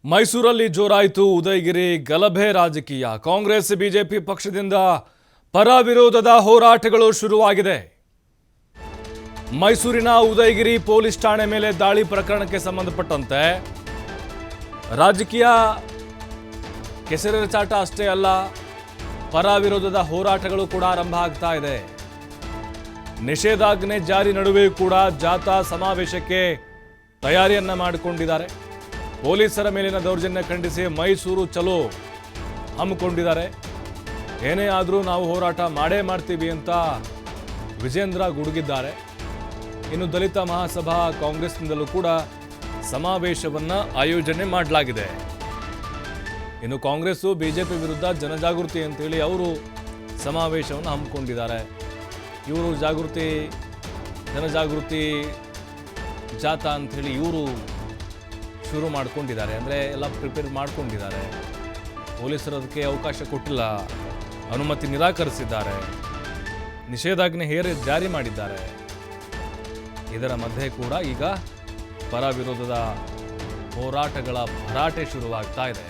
ಮೈಸೂರಲ್ಲಿ ಜೋರಾಯಿತು ಉದಯಗಿರಿ ಗಲಭೆ ರಾಜಕೀಯ. ಕಾಂಗ್ರೆಸ್ ಬಿಜೆಪಿ ಪಕ್ಷದಿಂದ ಪರ ವಿರೋಧದ ಹೋರಾಟಗಳು ಶುರುವಾಗಿದೆ. ಮೈಸೂರಿನ ಉದಯಗಿರಿ ಪೊಲೀಸ್ ಠಾಣೆ ಮೇಲೆ ದಾಳಿ ಪ್ರಕರಣಕ್ಕೆ ಸಂಬಂಧಪಟ್ಟಂತೆ ರಾಜಕೀಯ ಕೆಸರೆರಚಾಟ ಅಷ್ಟೇ ಅಲ್ಲ, ಪರ ವಿರೋಧದ ಹೋರಾಟಗಳು ಕೂಡ ಆರಂಭ ಆಗ್ತಾ ಇದೆ. ನಿಷೇಧಾಜ್ಞೆ ಜಾರಿ ನಡುವೆಯೂ ಕೂಡ ಜಾಥಾ ಸಮಾವೇಶಕ್ಕೆ ತಯಾರಿಯನ್ನ ಮಾಡಿಕೊಂಡಿದ್ದಾರೆ. ಪೊಲೀಸರ ಮೇಲಿನ ದೌರ್ಜನ್ಯ ಖಂಡಿಸಿ ಮೈಸೂರು ಚಲೋ ಹಮ್ಮಿಕೊಂಡಿದ್ದಾರೆ. ಏನೇ ಆದರೂ ನಾವು ಹೋರಾಟ ಮಾಡೇ ಮಾಡ್ತೀವಿ ಅಂತ ವಿಜೇಂದ್ರ ಗುಡುಗಿದ್ದಾರೆ. ಇನ್ನು ದಲಿತ ಮಹಾಸಭಾ ಕಾಂಗ್ರೆಸ್ನಿಂದಲೂ ಕೂಡ ಸಮಾವೇಶವನ್ನು ಆಯೋಜನೆ ಮಾಡಲಾಗಿದೆ. ಇನ್ನು ಕಾಂಗ್ರೆಸ್ಸು ಬಿಜೆಪಿ ವಿರುದ್ಧ ಜನಜಾಗೃತಿ ಅಂತೇಳಿ ಅವರು ಸಮಾವೇಶವನ್ನು ಹಮ್ಮಿಕೊಂಡಿದ್ದಾರೆ. ಇವರು ಜನಜಾಗೃತಿ ಜಾಥಾ ಅಂಥೇಳಿ ಇವರು ಶುರು ಮಾಡ್ಕೊಂಡಿದ್ದಾರೆ. ಅಂದರೆ ಎಲ್ಲ ಪ್ರಿಪೇರ್ ಮಾಡ್ಕೊಂಡಿದ್ದಾರೆ. ಪೊಲೀಸರು ಅದಕ್ಕೆ ಅವಕಾಶ ಕೊಟ್ಟಿಲ್ಲ, ಅನುಮತಿ ನಿರಾಕರಿಸಿದ್ದಾರೆ, ನಿಷೇಧಾಜ್ಞೆ ಜಾರಿ ಮಾಡಿದ್ದಾರೆ. ಇದರ ಮಧ್ಯೆ ಕೂಡ ಈಗ ಪರ ವಿರೋಧದ ಹೋರಾಟಗಳ ಭರಾಟೆ ಶುರುವಾಗ್ತಾ ಇದೆ.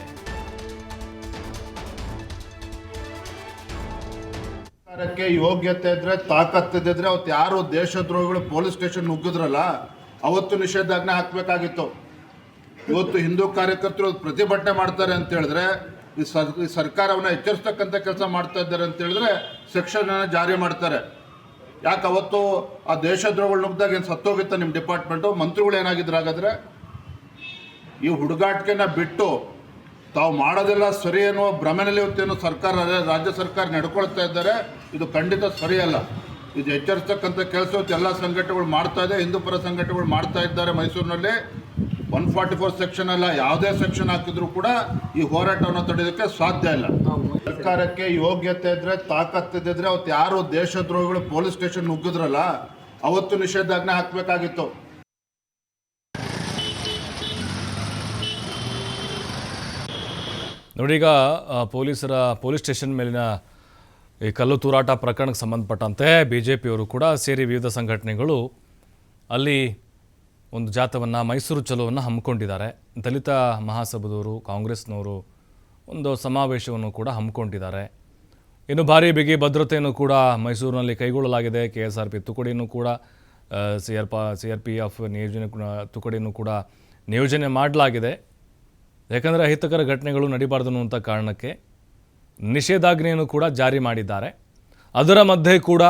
ಸರ್ಕಾರಕ್ಕೆ ಯೋಗ್ಯತೆ ಇದ್ರೆ ತಾಕತ್ತಿದ್ರೆ ಅವತ್ತು ಯಾರು ದೇಶದ್ರೋಹಿಗಳು ಪೊಲೀಸ್ ಸ್ಟೇಷನ್ ನುಗ್ಗಿದ್ರಲ್ಲ ಅವತ್ತು ನಿಷೇಧಾಜ್ಞೆ ಹಾಕಬೇಕಾಗಿತ್ತು. ಇವತ್ತು ಹಿಂದೂ ಕಾರ್ಯಕರ್ತರು ಪ್ರತಿಭಟನೆ ಮಾಡ್ತಾರೆ ಅಂತ ಹೇಳಿದ್ರೆ ಈ ಸರ್ಕಾರವನ್ನು ಎಚ್ಚರಿಸ್ತಕ್ಕಂಥ ಕೆಲಸ ಮಾಡ್ತಾ ಇದ್ದಾರೆ ಅಂತ ಹೇಳಿದ್ರೆ ಸೆಕ್ಷನ್ ಜಾರಿ ಮಾಡ್ತಾರೆ. ಯಾಕೆ ಅವತ್ತು ಆ ದೇಶದ್ರೋಹಗಳು ನುಗ್ಗಿದಾಗ ಏನು ಸತ್ತೋಗಿತ್ತ ನಿಮ್ಮ ಡಿಪಾರ್ಟ್ಮೆಂಟು? ಮಂತ್ರಿಗಳು ಏನಾಗಿದ್ರು? ಹಾಗಾದ್ರೆ ಈ ಹುಡುಗಾಟಿಕೆನ ಬಿಟ್ಟು ತಾವು ಮಾಡೋದೆಲ್ಲ ಸರಿ ಅನ್ನೋ ಭ್ರಮೆನಲ್ಲಿ ಇವತ್ತೇನು ಸರ್ಕಾರ ರಾಜ್ಯ ಸರ್ಕಾರ ನಡ್ಕೊಳ್ತಾ ಇದ್ದಾರೆ. ಇದು ಖಂಡಿತ ಸರಿಯಲ್ಲ. ಇದು ಎಚ್ಚರಿಸ್ತಕ್ಕಂಥ ಕೆಲಸ ಇವತ್ತು ಎಲ್ಲ ಸಂಘಟನೆಗಳು ಮಾಡ್ತಾ ಇದೆ. ಹಿಂದೂ ಪರ ಸಂಘಟನೆಗಳು ಮಾಡ್ತಾ ಇದ್ದಾರೆ. ಮೈಸೂರಿನಲ್ಲಿ 144 ಸೆಕ್ಷನ್ ಅಲ್ಲ, ಯಾವುದೇ ಸೆಕ್ಷನ್ ಹಾಕಿದ್ರು ಕೂಡ ಈ ಹೋರಾಟವನ್ನು ತಡೆಯೋದಕ್ಕೆ ಸಾಧ್ಯ ಇಲ್ಲ. ಸರ್ಕಾರಕ್ಕೆ ಯೋಗ್ಯತೆ ಇದ್ರೆ ತಾಕತ್ತಿದ್ರೆ ಅವತ್ತು ಯಾರು ದೇಶದ್ರೋಹಿಗಳು ಪೊಲೀಸ್ ಸ್ಟೇಷನ್ ನುಗ್ಗಿದ್ರಲ್ಲ ಅವತ್ತು ನಿಷೇಧಾಜ್ಞೆ ಹಾಕಬೇಕಾಗಿತ್ತು. ನೋಡಿ, ಈಗ ಪೊಲೀಸ್ ಸ್ಟೇಷನ್ ಮೇಲಿನ ಈ ಕಲ್ಲು ತೂರಾಟ ಪ್ರಕರಣಕ್ಕೆ ಸಂಬಂಧಪಟ್ಟಂತೆ ಬಿಜೆಪಿಯವರು ಕೂಡ ಸೇರಿ ವಿವಿಧ ಸಂಘಟನೆಗಳು ಅಲ್ಲಿ ಒಂದು ಜಾಥವನ್ನು ಮೈಸೂರು ಚಲೋವನ್ನು ಹಮ್ಮಿಕೊಂಡಿದ್ದಾರೆ. ದಲಿತ ಮಹಾಸಭಾದವರು, ಕಾಂಗ್ರೆಸ್ನವರು ಒಂದು ಸಮಾವೇಶವನ್ನು ಕೂಡ ಹಮ್ಮಿಕೊಂಡಿದ್ದಾರೆ. ಇನ್ನು ಭಾರೀ ಬಿಗಿ ಭದ್ರತೆಯನ್ನು ಕೂಡ ಮೈಸೂರಿನಲ್ಲಿ ಕೈಗೊಳ್ಳಲಾಗಿದೆ. KSRP ತುಕಡಿಯನ್ನು ಕೂಡ CRPF ತುಕಡಿಯನ್ನು ಕೂಡ ನಿಯೋಜನೆ ಮಾಡಲಾಗಿದೆ. ಯಾಕಂದರೆ ಅಹಿತಕರ ಘಟನೆಗಳು ನಡೀಬಾರ್ದು ಅನ್ನುವಂಥ ಕಾರಣಕ್ಕೆ ನಿಷೇಧಾಜ್ಞೆಯನ್ನು ಕೂಡ ಜಾರಿ ಮಾಡಿದ್ದಾರೆ. ಅದರ ಮಧ್ಯೆ ಕೂಡ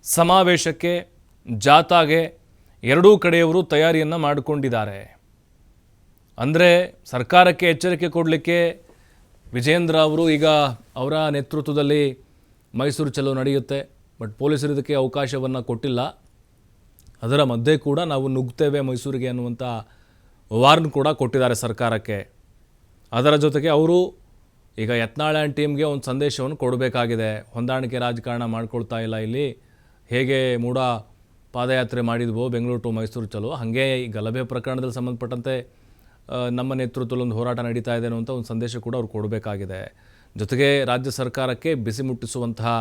ಸಮಾವೇಶಕ್ಕೆ, ಜಾಥಾಗೆ ಎರಡೂ ಕಡೆಯವರು ತಯಾರಿಯನ್ನು ಮಾಡಿಕೊಂಡಿದ್ದಾರೆ. ಅಂದರೆ ಸರ್ಕಾರಕ್ಕೆ ಎಚ್ಚರಿಕೆ ಕೊಡಲಿಕ್ಕೆ ವಿಜೇಂದ್ರ ಅವರು ಈಗ ಅವರ ನೇತೃತ್ವದಲ್ಲಿ ಮೈಸೂರು ಚಲೋ ನಡೆಯುತ್ತೆ. ಬಟ್ ಪೊಲೀಸರು ಇದಕ್ಕೆ ಅವಕಾಶವನ್ನು ಕೊಟ್ಟಿಲ್ಲ. ಅದರ ಮಧ್ಯೆ ಕೂಡ ನಾವು ನುಗ್ತೇವೆ ಮೈಸೂರಿಗೆ ಅನ್ನುವಂಥ ವಾರ್ನ್ ಕೂಡ ಕೊಟ್ಟಿದ್ದಾರೆ ಸರ್ಕಾರಕ್ಕೆ. ಅದರ ಜೊತೆಗೆ ಅವರು ಈಗ ಯತ್ನಾಳ್ ಆ್ಯಂಡ್ ಟೀಮ್ಗೆ ಒಂದು ಸಂದೇಶವನ್ನು ಕೊಡಬೇಕಾಗಿದೆ. ಹೊಂದಾಣಿಕೆ ರಾಜಕಾರಣ ಮಾಡ್ಕೊಳ್ತಾ ಇಲ್ಲ. ಇಲ್ಲಿ ಹೇಗೆ ಮೂಡ ಪಾದಯಾತ್ರೆ ಮಾಡಿದ್ವೋ ಬೆಂಗಳೂರು ಟು ಮೈಸೂರು ಚಲೋ, ಹಾಗೆ ಈ ಗಲಭೆ ಪ್ರಕರಣದಲ್ಲಿ ಸಂಬಂಧಪಟ್ಟಂತೆ ನಮ್ಮ ನೇತೃತ್ವದಲ್ಲಿ ಒಂದು ಹೋರಾಟ ನಡೀತಾ ಇದೆ ಅನ್ನುವಂಥ ಒಂದು ಸಂದೇಶ ಕೂಡ ಅವ್ರು ಕೊಡಬೇಕಾಗಿದೆ. ಜೊತೆಗೆ ರಾಜ್ಯ ಸರ್ಕಾರಕ್ಕೆ ಬಿಸಿ ಮುಟ್ಟಿಸುವಂತಹ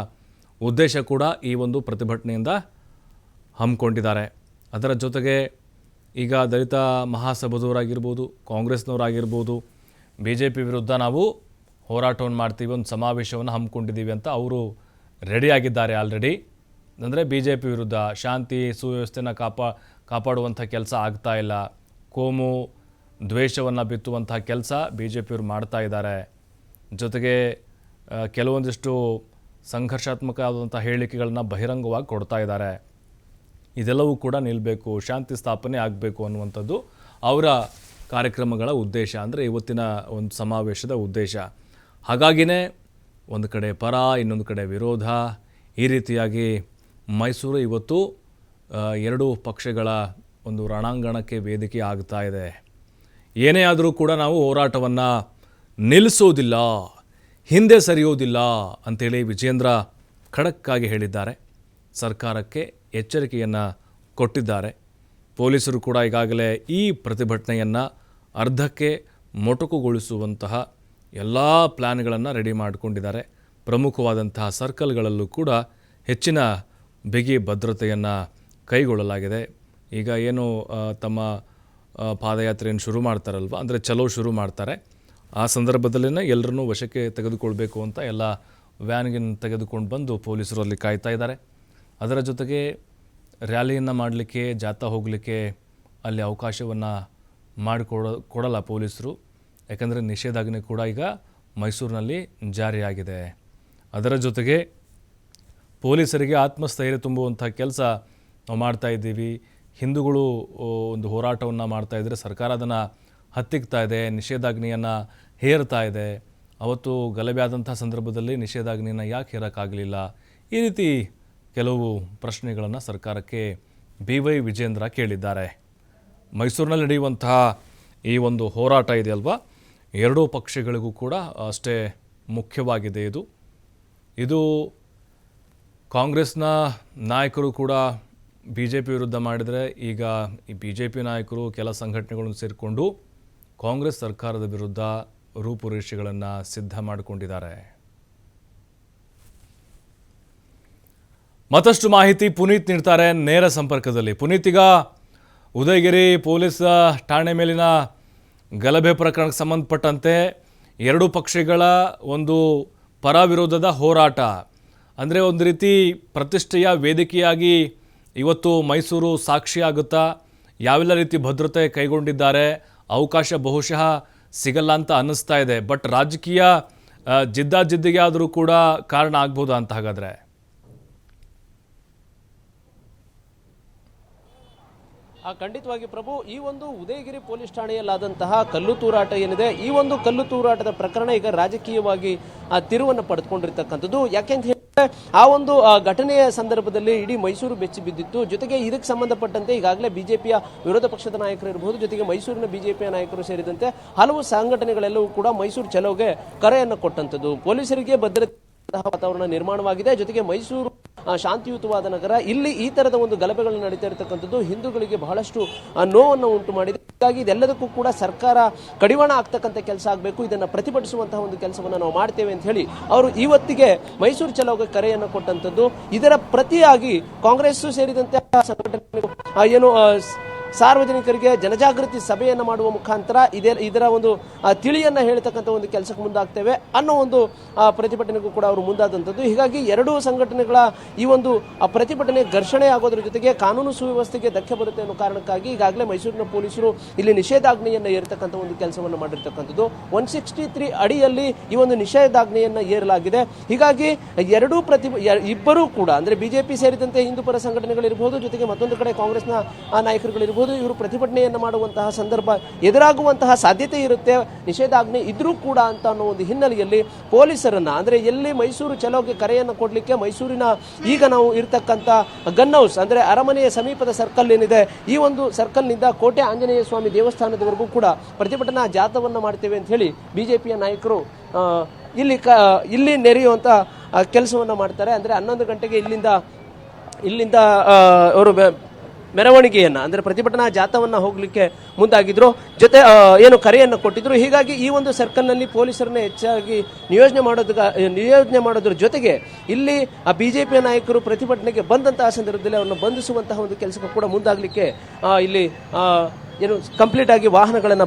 ಉದ್ದೇಶ ಕೂಡ ಈ ಒಂದು ಪ್ರತಿಭಟನೆಯಿಂದ ಹಮ್ಮಿಕೊಂಡಿದ್ದಾರೆ. ಅದರ ಜೊತೆಗೆ ಈಗ ದಲಿತ ಮಹಾಸಭಾದವರಾಗಿರ್ಬೋದು, ಕಾಂಗ್ರೆಸ್ನವರಾಗಿರ್ಬೋದು, BJP ವಿರುದ್ಧ ನಾವು ಹೋರಾಟವನ್ನು ಮಾಡ್ತೀವಿ, ಒಂದು ಸಮಾವೇಶವನ್ನು ಹಮ್ಮಿಕೊಂಡಿದ್ದೀವಿ ಅಂತ ಅವರು ರೆಡಿಯಾಗಿದ್ದಾರೆ ಆಲ್ರೆಡಿ. ಅಂದರೆ BJP ವಿರುದ್ಧ ಶಾಂತಿ ಸುವ್ಯವಸ್ಥೆನ ಕಾಪಾಡುವಂಥ ಕೆಲಸ ಆಗ್ತಾ ಇಲ್ಲ, ಕೋಮು ದ್ವೇಷವನ್ನು ಬಿತ್ತುವಂಥ ಕೆಲಸ BJPಯವರು ಮಾಡ್ತಾ ಇದ್ದಾರೆ. ಜೊತೆಗೆ ಕೆಲವೊಂದಿಷ್ಟು ಸಂಘರ್ಷಾತ್ಮಕವಾದಂಥ ಹೇಳಿಕೆಗಳನ್ನ ಬಹಿರಂಗವಾಗಿ ಕೊಡ್ತಾ ಇದ್ದಾರೆ. ಇದೆಲ್ಲವೂ ಕೂಡ ನಿಲ್ಲಬೇಕು, ಶಾಂತಿ ಸ್ಥಾಪನೆ ಆಗಬೇಕು ಅನ್ನುವಂಥದ್ದು ಅವರ ಕಾರ್ಯಕ್ರಮಗಳ ಉದ್ದೇಶ, ಅಂದರೆ ಇವತ್ತಿನ ಒಂದು ಸಮಾವೇಶದ ಉದ್ದೇಶ. ಹಾಗಾಗಿಯೇ ಒಂದು ಕಡೆ ಪರ, ಇನ್ನೊಂದು ಕಡೆ ವಿರೋಧ, ಈ ರೀತಿಯಾಗಿ ಮೈಸೂರು ಇವತ್ತು ಎರಡೂ ಪಕ್ಷಗಳ ಒಂದು ರಣಾಂಗಣಕ್ಕೆ ವೇದಿಕೆ ಆಗ್ತಾ ಇದೆ. ಏನೇ ಆದರೂ ಕೂಡ ನಾವು ಹೋರಾಟವನ್ನು ನಿಲ್ಲಿಸೋದಿಲ್ಲ, ಹಿಂದೆ ಸರಿಯೋದಿಲ್ಲ ಅಂಥೇಳಿ ವಿಜೇಂದ್ರ ಖಡಕ್ಕಾಗಿ ಹೇಳಿದ್ದಾರೆ. ಸರ್ಕಾರಕ್ಕೆ ಎಚ್ಚರಿಕೆಯನ್ನು ಕೊಟ್ಟಿದ್ದಾರೆ. ಪೊಲೀಸರು ಕೂಡ ಈಗಾಗಲೇ ಈ ಪ್ರತಿಭಟನೆಯನ್ನು ಅರ್ಧಕ್ಕೆ ಮೊಟಕುಗೊಳಿಸುವಂತಹ ಎಲ್ಲ ಪ್ಲ್ಯಾನ್ಗಳನ್ನು ರೆಡಿ ಮಾಡಿಕೊಂಡಿದ್ದಾರೆ. ಪ್ರಮುಖವಾದಂತಹ ಸರ್ಕಲ್ಗಳಲ್ಲೂ ಕೂಡ ಹೆಚ್ಚಿನ ಬಿಗಿ ಭದ್ರತೆಯನ್ನು ಕೈಗೊಳ್ಳಲಾಗಿದೆ. ಈಗ ಏನು ತಮ್ಮ ಪಾದಯಾತ್ರೆಯನ್ನು ಶುರು ಮಾಡ್ತಾರಲ್ವ, ಅಂದರೆ ಚಲೋ ಶುರು ಮಾಡ್ತಾರೆ. ಆ ಸಂದರ್ಭದಲ್ಲೇ ಎಲ್ಲರನ್ನೂ ವಶಕ್ಕೆ ತೆಗೆದುಕೊಳ್ಬೇಕು ಅಂತ ಎಲ್ಲ ವ್ಯಾನ್ಗೆ ತೆಗೆದುಕೊಂಡು ಬಂದು ಪೊಲೀಸರು ಅಲ್ಲಿ ಕಾಯ್ತಾ ಇದ್ದಾರೆ. ಅದರ ಜೊತೆಗೆ ರ್ಯಾಲಿಯನ್ನು ಮಾಡಲಿಕ್ಕೆ, ಜಾಥಾ ಹೋಗಲಿಕ್ಕೆ ಅಲ್ಲಿ ಅವಕಾಶವನ್ನು ಕೊಡಲ್ಲ ಪೊಲೀಸರು. ಯಾಕಂದರೆ ನಿಷೇಧಾಜ್ಞೆ ಕೂಡ ಈಗ ಮೈಸೂರಿನಲ್ಲಿ ಜಾರಿಯಾಗಿದೆ. ಅದರ ಜೊತೆಗೆ ಪೊಲೀಸರಿಗೆ ಆತ್ಮಸ್ಥೈರ್ಯ ತುಂಬುವಂಥ ಕೆಲಸ ನಾವು ಮಾಡ್ತಾ ಇದ್ದೀವಿ. ಹಿಂದೂಗಳು ಒಂದು ಹೋರಾಟವನ್ನು ಮಾಡ್ತಾಯಿದ್ರೆ ಸರ್ಕಾರ ಅದನ್ನು ಹತ್ತಿಕ್ತಾ ಇದೆ, ನಿಷೇಧಾಜ್ಞೆಯನ್ನು ಹೇರ್ತಾ ಇದೆ. ಅವತ್ತು ಗಲಭೆ ಆದಂಥ ಸಂದರ್ಭದಲ್ಲಿ ನಿಷೇಧಾಜ್ಞೆಯನ್ನು ಯಾಕೆ ಹೇರೋಕ್ಕಾಗಲಿಲ್ಲ? ಈ ರೀತಿ ಕೆಲವು ಪ್ರಶ್ನೆಗಳನ್ನು ಸರ್ಕಾರಕ್ಕೆ BY ವಿಜೇಂದ್ರ ಕೇಳಿದ್ದಾರೆ. ಮೈಸೂರಿನಲ್ಲಿ ನಡೆಯುವಂತಹ ಈ ಒಂದು ಹೋರಾಟ ಇದೆಯಲ್ವಾ, ಎರಡೂ ಪಕ್ಷಗಳಿಗೂ ಕೂಡ ಅಷ್ಟೇ ಮುಖ್ಯವಾಗಿದೆ. ಇದು ಕಾಂಗ್ರೆಸ್ನ ನಾಯಕರು ಕೂಡ BJP ವಿರುದ್ಧ ಮಾಡಿದರೆ, ಈಗ ಈ BJP ನಾಯಕರು ಕೆಲ ಸಂಘಟನೆಗಳನ್ನು ಸೇರಿಕೊಂಡು ಕಾಂಗ್ರೆಸ್ ಸರ್ಕಾರದ ವಿರುದ್ಧ ರೂಪುರೇಷೆಗಳನ್ನು ಸಿದ್ಧ ಮಾಡಿಕೊಂಡಿದ್ದಾರೆ. ಮತ್ತಷ್ಟು ಮಾಹಿತಿ ಪುನೀತ್ ನೀಡ್ತಾರೆ ನೇರ ಸಂಪರ್ಕದಲ್ಲಿ. ಪುನೀತ್, ಈಗ ಉದಯಗಿರಿ ಪೊಲೀಸ್ ಠಾಣೆ ಮೇಲಿನ ಗಲಭೆ ಪ್ರಕರಣಕ್ಕೆ ಸಂಬಂಧಪಟ್ಟಂತೆ ಎರಡೂ ಪಕ್ಷಗಳ ಒಂದು ಪರ ವಿರೋಧದ ಹೋರಾಟ, ಅಂದರೆ ಒಂದು ರೀತಿ ಪ್ರತಿಷ್ಠೆಯ ವೇದಿಕೆಯಾಗಿ ಇವತ್ತು ಮೈಸೂರು ಸಾಕ್ಷಿಯಾಗುತ್ತಾ? ಯಾವೆಲ್ಲ ರೀತಿ ಭದ್ರತೆ ಕೈಗೊಂಡಿದ್ದಾರೆ? ಅವಕಾಶ ಬಹುಶಃ ಸಿಗಲ್ಲ ಅಂತ ಅನ್ನಿಸ್ತಾ ಇದೆ. ಬಟ್ ರಾಜಕೀಯ ಜಿದ್ದಾಜಿದ್ದಿಗೆ ಆದರೂ ಕೂಡ ಕಾರಣ ಆಗ್ಬೋದಾ ಅಂತ ಹಾಗಾದರೆ? ಖಂಡಿತವಾಗಿ ಪ್ರಭು, ಈ ಒಂದು ಉದಯಗಿರಿ ಪೊಲೀಸ್ ಠಾಣೆಯಲ್ಲಾದಂತಹ ಕಲ್ಲು ತೂರಾಟ ಏನಿದೆ, ಈ ಒಂದು ಕಲ್ಲು ತೂರಾಟದ ಪ್ರಕರಣ ಈಗ ರಾಜಕೀಯವಾಗಿ ತಿರುವನ್ನು ಪಡೆದುಕೊಂಡಿರ್ತಕ್ಕಂಥದ್ದು. ಯಾಕೆಂತ ಹೇಳಿದ್ರೆ ಆ ಒಂದು ಘಟನೆಯ ಸಂದರ್ಭದಲ್ಲಿ ಇಡೀ ಮೈಸೂರು ಬೆಚ್ಚಿ ಬಿದ್ದಿತ್ತು. ಜೊತೆಗೆ ಇದಕ್ಕೆ ಸಂಬಂಧಪಟ್ಟಂತೆ ಈಗಾಗಲೇ ಬಿಜೆಪಿಯ ವಿರೋಧ ಪಕ್ಷದ ನಾಯಕರು ಇರಬಹುದು, ಜೊತೆಗೆ ಮೈಸೂರಿನ ಬಿಜೆಪಿಯ ನಾಯಕರು ಸೇರಿದಂತೆ ಹಲವು ಸಂಘಟನೆಗಳೆಲ್ಲವೂ ಕೂಡ ಮೈಸೂರು ಚಲೋಗೆ ಕರೆಯನ್ನು ಕೊಟ್ಟಂಥದ್ದು. ಪೊಲೀಸರಿಗೆ ಭದ್ರತೆ ವಾತಾವರಣ ನಿರ್ಮಾಣವಾಗಿದೆ. ಜೊತೆಗೆ ಮೈಸೂರು ಶಾಂತಿಯುತವಾದ ನಗರ. ಇಲ್ಲಿ ಈ ತರದ ಒಂದು ಗಲಭೆಗಳು ನಡೀತಾ ಇರತಕ್ಕಂಥದ್ದು ಹಿಂದೂಗಳಿಗೆ ಬಹಳಷ್ಟು ನೋವನ್ನು ಉಂಟು ಮಾಡಿದೆ. ಹೀಗಾಗಿ ಇದೆಲ್ಲದಕ್ಕೂ ಕೂಡ ಸರ್ಕಾರ ಕಡಿವಾಣ ಆಗ್ತಕ್ಕಂಥ ಕೆಲಸ ಆಗಬೇಕು, ಇದನ್ನು ಪ್ರತಿಭಟಿಸುವಂತಹ ಒಂದು ಕೆಲಸವನ್ನು ನಾವು ಮಾಡ್ತೇವೆ ಅಂತ ಹೇಳಿ ಅವರು ಇವತ್ತಿಗೆ ಮೈಸೂರು ಚಲೋಗೆ ಕರೆಯನ್ನು ಕೊಟ್ಟಂಥದ್ದು. ಇದರ ಪ್ರತಿಯಾಗಿ ಕಾಂಗ್ರೆಸ್ ಸೇರಿದಂತೆ ಸಂಘಟನೆಗಳು ಏನು ಸಾರ್ವಜನಿಕರಿಗೆ ಜನಜಾಗೃತಿ ಸಭೆಯನ್ನು ಮಾಡುವ ಮುಖಾಂತರ ಇದರ ಒಂದು ತಿಳಿಯನ್ನು ಹೇಳ್ತಕ್ಕಂಥ ಒಂದು ಕೆಲಸಕ್ಕೆ ಮುಂದಾಗ್ತೇವೆ ಅನ್ನೋ ಒಂದು ಪ್ರತಿಭಟನೆಗೂ ಕೂಡ ಅವರು ಮುಂದಾದಂಥದ್ದು. ಹೀಗಾಗಿ ಎರಡೂ ಸಂಘಟನೆಗಳ ಈ ಒಂದು ಪ್ರತಿಭಟನೆ ಘರ್ಷಣೆ ಆಗೋದ್ರ ಜೊತೆಗೆ ಕಾನೂನು ಸುವ್ಯವಸ್ಥೆಗೆ ಧಕ್ಕೆ ಬರುತ್ತೆ ಅನ್ನೋ ಕಾರಣಕ್ಕಾಗಿ ಈಗಾಗಲೇ ಮೈಸೂರಿನ ಪೊಲೀಸರು ಇಲ್ಲಿ ನಿಷೇಧಾಜ್ಞೆಯನ್ನು ಏರ್ತಕ್ಕಂಥ ಒಂದು ಕೆಲಸವನ್ನು ಮಾಡಿರ್ತಕ್ಕಂಥದ್ದು. 163 ಅಡಿಯಲ್ಲಿ ಈ ಒಂದು ನಿಷೇಧಾಜ್ಞೆಯನ್ನು ಏರಲಾಗಿದೆ. ಹೀಗಾಗಿ ಇಬ್ಬರೂ ಕೂಡ ಅಂದರೆ ಬಿಜೆಪಿ ಸೇರಿದಂತೆ ಹಿಂದೂಪರ ಸಂಘಟನೆಗಳಿರಬಹುದು, ಜೊತೆಗೆ ಮತ್ತೊಂದು ಕಡೆ ಕಾಂಗ್ರೆಸ್ನ ನಾಯಕರುಗಳಿರಬಹುದು, ಇವರು ಪ್ರತಿಭಟನೆಯನ್ನು ಮಾಡುವಂತಹ ಸಂದರ್ಭ ಎದುರಾಗುವಂತಹ ಸಾಧ್ಯತೆ ಇರುತ್ತೆ ನಿಷೇಧಾಜ್ಞೆ ಇದ್ರೂ ಕೂಡ ಅಂತ ಅನ್ನೋ ಒಂದು ಹಿನ್ನೆಲೆಯಲ್ಲಿ ಪೊಲೀಸರನ್ನ, ಅಂದ್ರೆ ಎಲ್ಲಿ ಮೈಸೂರು ಚಲೋಗೆ ಕರೆಯನ್ನು ಕೊಡ್ಲಿಕ್ಕೆ ಮೈಸೂರಿನ ಈಗ ನಾವು ಇರತಕ್ಕಂತ ಗನ್ ಹೌಸ್ ಅಂದ್ರೆ ಅರಮನೆಯ ಸಮೀಪದ ಸರ್ಕಲ್ ಏನಿದೆ, ಈ ಒಂದು ಸರ್ಕಲ್ ನಿಂದ ಕೋಟೆ ಆಂಜನೇಯ ಸ್ವಾಮಿ ದೇವಸ್ಥಾನದವರೆಗೂ ಕೂಡ ಪ್ರತಿಭಟನಾ ಜಾಥಾವನ್ನ ಮಾಡ್ತೇವೆ ಅಂತ ಹೇಳಿ ಬಿಜೆಪಿಯ ನಾಯಕರು ಇಲ್ಲಿ ನೆರೆಯುವಂತ ಕೆಲಸವನ್ನ ಮಾಡ್ತಾರೆ. ಅಂದ್ರೆ 11 ಗಂಟೆಗೆ ಇಲ್ಲಿಂದ ಅವರು ಮೆರವಣಿಗೆಯನ್ನ ಅಂದ್ರೆ ಪ್ರತಿಭಟನಾ ಜಾಥಾವನ್ನ ಹೋಗ್ಲಿಕ್ಕೆ ಮುಂದಾಗಿದ್ರು, ಜೊತೆ ಏನು ಕರೆಯನ್ನು ಕೊಟ್ಟಿದ್ರು. ಹೀಗಾಗಿ ಈ ಒಂದು ಸರ್ಕಲ್ನಲ್ಲಿ ಪೊಲೀಸರನ್ನ ಹೆಚ್ಚಾಗಿ ನಿಯೋಜನೆ ಮಾಡೋದ್ರ ಜೊತೆಗೆ ಇಲ್ಲಿ ಬಿಜೆಪಿಯ ನಾಯಕರು ಪ್ರತಿಭಟನೆಗೆ ಬಂದಂತಹ ಸಂದರ್ಭದಲ್ಲಿ ಅವರನ್ನು ಬಂಧಿಸುವಂತಹ ಒಂದು ಕೆಲಸಕ್ಕೆ ಕೂಡ ಮುಂದಾಗಲಿಕ್ಕೆ ಇಲ್ಲಿ ಏನು ಕಂಪ್ಲೀಟ್ ಆಗಿ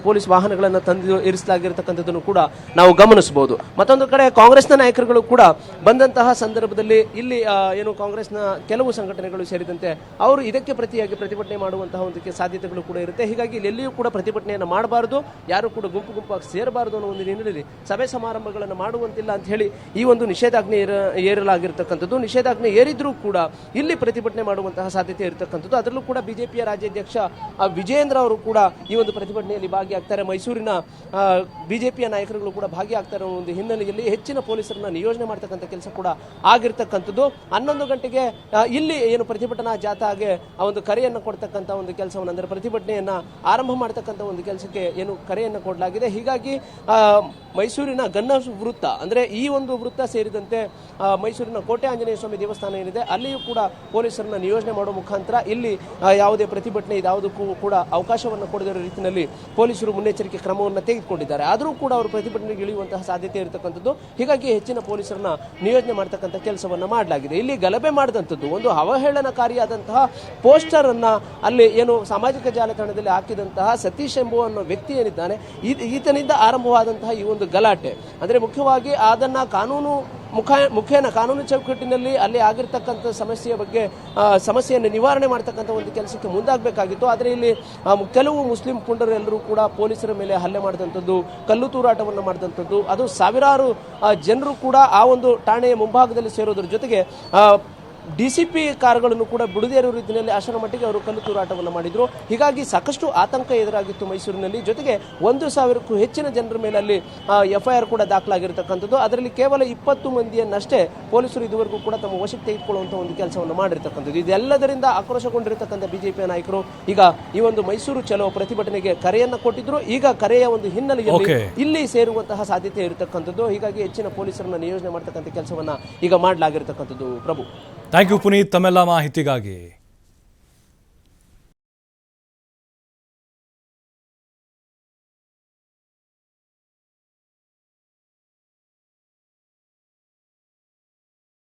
ಪೊಲೀಸ್ ವಾಹನಗಳನ್ನು ತಂದು ಇರಿಸಲಾಗಿರ್ತಕ್ಕಂಥದ್ದನ್ನು ಕೂಡ ನಾವು ಗಮನಿಸಬಹುದು. ಮತ್ತೊಂದು ಕಡೆ ಕಾಂಗ್ರೆಸ್ನ ನಾಯಕರುಗಳು ಕೂಡ ಬಂದಂತಹ ಸಂದರ್ಭದಲ್ಲಿ ಇಲ್ಲಿ ಏನು ಕಾಂಗ್ರೆಸ್ನ ಕೆಲವು ಸಂಘಟನೆಗಳು ಸೇರಿದಂತೆ ಅವರು ಇದಕ್ಕೆ ಪ್ರತಿಯಾಗಿ ಪ್ರತಿಭಟನೆ ಮಾಡುವಂತಹ ಒಂದು ಸಾಧ್ಯತೆಗಳು ಕೂಡ ಇರುತ್ತೆ. ಹೀಗಾಗಿ ಇಲ್ಲೆಲ್ಲಿಯೂ ಕೂಡ ಪ್ರತಿಭಟನೆಯನ್ನು ಮಾಡಬಾರದು, ಯಾರು ಕೂಡ ಗುಂಪಾಗಿ ಸೇರಬಾರದು ಅನ್ನೋ ಒಂದು ಹಿನ್ನೆಲೆಯಲ್ಲಿ ಸಭೆ ಸಮಾರಂಭಗಳನ್ನು ಮಾಡುವಂತಿಲ್ಲ ಅಂತ ಹೇಳಿ ಈ ಒಂದು ನಿಷೇಧಾಜ್ಞೆ ಏರಲಾಗಿರ್ತಕ್ಕಂಥದ್ದು. ನಿಷೇಧಾಜ್ಞೆ ಏರಿದ್ರೂ ಕೂಡ ಇಲ್ಲಿ ಪ್ರತಿಭಟನೆ ಮಾಡುವಂತಹ ಸಾಧ್ಯತೆ ಇರತಕ್ಕಂಥದ್ದು. ಅದರಲ್ಲೂ ಕೂಡ ಬಿಜೆಪಿಯ ರಾಜ್ಯಾಧ್ಯಕ್ಷ ವಿಜೇಂದ್ರ ಅವರು ಕೂಡ ಈ ಒಂದು ಪ್ರತಿಭಟನೆಯಲ್ಲಿ ಭಾಗಿಯಾಗ್ತಾರೆ. ಮೈಸೂರಿನ ಬಿಜೆಪಿಯ ನಾಯಕರುಗಳು ಕೂಡ ಭಾಗಿಯಾಗ್ತಾರೆ ಒಂದು ಹಿನ್ನೆಲೆಯಲ್ಲಿ ಹೆಚ್ಚಿನ ಪೊಲೀಸರನ್ನ ನಿಯೋಜನೆ ಮಾಡತಕ್ಕಂಥ ಕೆಲಸ ಕೂಡ ಆಗಿರ್ತಕ್ಕಂಥದ್ದು. 11 ಗಂಟೆಗೆ ಇಲ್ಲಿ ಏನು ಪ್ರತಿಭಟನಾ ಜಾಥಾಗೆ ಆ ಒಂದು ಕರೆಯನ್ನು ಕೊಡ್ತಕ್ಕಂಥ ಒಂದು ಕೆಲಸವನ್ನು ಅಂದರೆ ಪ್ರತಿಭಟನೆಯನ್ನ ಆರಂಭ ಮಾಡತಕ್ಕಂಥ ಒಂದು ಕೆಲಸಕ್ಕೆ ಏನು ಕರೆಯನ್ನು ಕೊಡಲಾಗಿದೆ. ಹೀಗಾಗಿ ಮೈಸೂರಿನ ಗನ್ನ ವೃತ್ತ ಅಂದ್ರೆ ಈ ಒಂದು ವೃತ್ತ ಸೇರಿದಂತೆ ಮೈಸೂರಿನ ಕೋಟೆ ಆಂಜನೇಯ ಸ್ವಾಮಿ ದೇವಸ್ಥಾನ ಏನಿದೆ ಅಲ್ಲಿಯೂ ಕೂಡ ಪೊಲೀಸರನ್ನ ನಿಯೋಜನೆ ಮಾಡುವ ಮುಖಾಂತರ ಇಲ್ಲಿ ಯಾವುದೇ ಪ್ರತಿಭಟನೆ ಯಾವುದಕ್ಕೂ ಕೂಡ ಅವಕಾಶ ಅವಕಾಶವನ್ನು ಕೊಡದಿರೋ ರೀತಿಯಲ್ಲಿ ಪೊಲೀಸರು ಮುನ್ನೆಚ್ಚರಿಕೆ ಕ್ರಮವನ್ನು ತೆಗೆದುಕೊಂಡಿದ್ದಾರೆ. ಆದರೂ ಕೂಡ ಅವರು ಪ್ರತಿಭಟನೆಗೆ ಇಳಿಯುವಂತಹ ಸಾಧ್ಯತೆ ಇರತಕ್ಕಂಥದ್ದು. ಹೀಗಾಗಿ ಹೆಚ್ಚಿನ ಪೊಲೀಸರನ್ನ ನಿಯೋಜನೆ ಮಾಡತಕ್ಕಂಥ ಕೆಲಸವನ್ನ ಮಾಡಲಾಗಿದೆ. ಇಲ್ಲಿ ಗಲಭೆ ಮಾಡಿದಂಥದ್ದು ಒಂದು ಅವಹೇಳನಕಾರಿಯಾದಂತಹ ಪೋಸ್ಟರ್ ಅನ್ನ ಅಲ್ಲಿ ಏನು ಸಾಮಾಜಿಕ ಜಾಲತಾಣದಲ್ಲಿ ಹಾಕಿದಂತಹ ಸತೀಶ್ ಎಂಬುವ ವ್ಯಕ್ತಿ ಏನಿದ್ದಾನೆ, ಈತನಿಂದ ಆರಂಭವಾದಂತಹ ಈ ಒಂದು ಗಲಾಟೆ ಅಂದ್ರೆ ಮುಖ್ಯವಾಗಿ ಅದನ್ನ ಮುಖೇನ ಕಾನೂನು ಚೌಕಟ್ಟಿನಲ್ಲಿ ಅಲ್ಲಿ ಆಗಿರ್ತಕ್ಕಂಥ ಸಮಸ್ಯೆಯ ಬಗ್ಗೆ ಸಮಸ್ಯೆಯನ್ನು ನಿವಾರಣೆ ಮಾಡ್ತಕ್ಕಂಥ ಒಂದು ಕೆಲಸಕ್ಕೆ ಮುಂದಾಗಬೇಕಾಗಿತ್ತು. ಆದರೆ ಇಲ್ಲಿ ಕೆಲವು ಮುಸ್ಲಿಂ ಪುಂಡರು ಎಲ್ಲರೂ ಕೂಡ ಪೊಲೀಸರ ಮೇಲೆ ಹಲ್ಲೆ ಮಾಡಿದಂಥದ್ದು, ಕಲ್ಲು ತೂರಾಟವನ್ನು ಮಾಡಿದಂಥದ್ದು, ಅದು ಸಾವಿರಾರು ಜನರು ಕೂಡ ಆ ಒಂದು ಠಾಣೆಯ ಮುಂಭಾಗದಲ್ಲಿ ಸೇರೋದ್ರ ಜೊತೆಗೆ ಡಿಸಿಪಿ ಕಾರುಗಳನ್ನು ಕೂಡ ಬಿಡದೇ ಇರೋ ರೀತಿಯಲ್ಲಿ ಅಷ್ಟರ ಮಟ್ಟಿಗೆ ಅವರು ಕಲ್ಲು ತೂರಾಟವನ್ನು ಮಾಡಿದ್ರು. ಹೀಗಾಗಿ ಸಾಕಷ್ಟು ಆತಂಕ ಎದುರಾಗಿತ್ತು ಮೈಸೂರಿನಲ್ಲಿ. ಜೊತೆಗೆ 1,000ಕ್ಕೂ ಹೆಚ್ಚಿನ ಜನರ ಮೇಲೆ ಅಲ್ಲಿ FIR ಕೂಡ ದಾಖಲಾಗಿರ್ತಕ್ಕಂಥದ್ದು. ಅದರಲ್ಲಿ ಕೇವಲ 20 ಮಂದಿಯನ್ನಷ್ಟೇ ಪೊಲೀಸರು ಇದುವರೆಗೂ ಕೂಡ ತಮ್ಮ ವಶಕ್ಕೆ ತೆಗೆದುಕೊಳ್ಳುವಂಥ ಒಂದು ಕೆಲಸವನ್ನು ಮಾಡಿರ್ತಕ್ಕಂಥದ್ದು. ಇದೆಲ್ಲದರಿಂದ ಆಕ್ರೋಶಗೊಂಡಿರತಕ್ಕಂಥ ಬಿಜೆಪಿಯ ನಾಯಕರು ಈಗ ಈ ಒಂದು ಮೈಸೂರು ಚಲೋ ಪ್ರತಿಭಟನೆಗೆ ಕರೆಯನ್ನು ಕೊಟ್ಟಿದ್ರು. ಈಗ ಕರೆಯ ಒಂದು ಹಿನ್ನೆಲೆಯಲ್ಲಿ ಇಲ್ಲಿ ಸೇರುವಂತಹ ಸಾಧ್ಯತೆ ಇರತಕ್ಕಂಥದ್ದು. ಹೀಗಾಗಿ ಹೆಚ್ಚಿನ ಪೊಲೀಸರನ್ನ ನಿಯೋಜನೆ ಮಾಡತಕ್ಕಂಥ ಕೆಲಸವನ್ನ ಈಗ ಮಾಡಲಾಗಿರ್ತಕ್ಕಂಥದ್ದು. ಪ್ರಭು, ಥ್ಯಾಂಕ್ ಯು ಪುನೀತ್ ತಮ್ಮೆಲ್ಲ ಮಾಹಿತಿಗಾಗಿ.